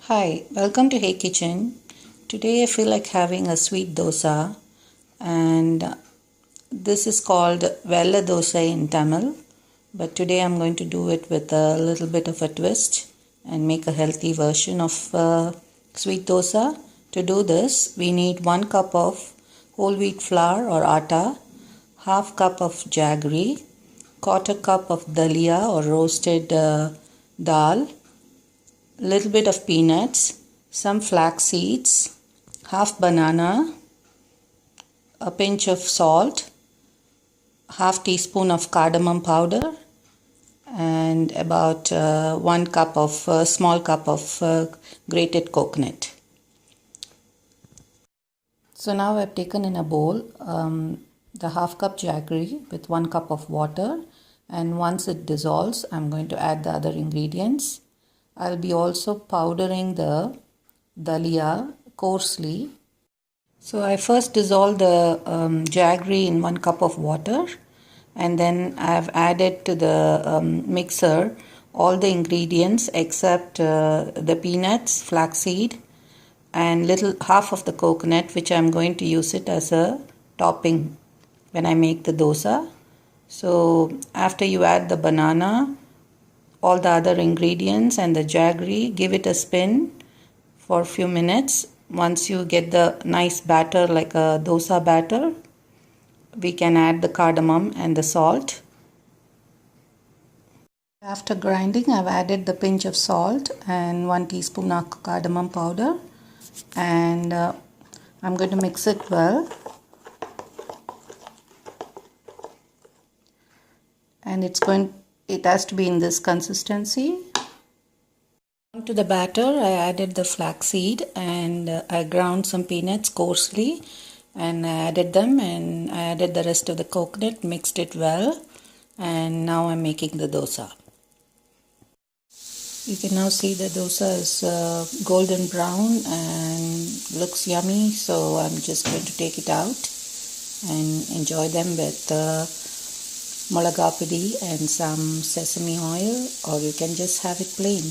Hi, welcome to Hey Kitchen. Today I feel like having a sweet dosa, and this is called vella dosa in Tamil, but today I'm going to do it with a little bit of a twist and make a healthy version of sweet dosa. To do this, we need 1 cup of whole wheat flour or atta, half cup of jaggery, quarter cup of dalia or roasted dal, little bit of peanuts, some flax seeds, half banana, a pinch of salt, half teaspoon of cardamom powder, and about 1 cup of small cup of grated coconut. So now I've taken in a bowl the half cup jaggery with 1 cup of water, and once it dissolves, I'm going to add the other ingredients. I'll be also powdering the dalia coarsely. So I first dissolve the jaggery in 1 cup of water, and then I've added to the mixer all the ingredients except the peanuts, flaxseed, and little half of the coconut, which I'm going to use it as a topping when I make the dosa. So after you add the banana, all the other ingredients and the jaggery, give it a spin for a few minutes. Once you get the nice batter like a dosa batter, we can add the cardamom and the salt. After grinding, I've added the pinch of salt and 1 teaspoon of cardamom powder, and I'm going to mix it well. And it has to be in this consistency. To the batter, I added the flaxseed and I ground some peanuts coarsely, and I added them, and I added the rest of the coconut, mixed it well, and now I'm making the dosa. You can now see the dosa is golden brown and looks yummy, so I'm just going to take it out and enjoy them with mulagapudi and some sesame oil, or you can just have it plain.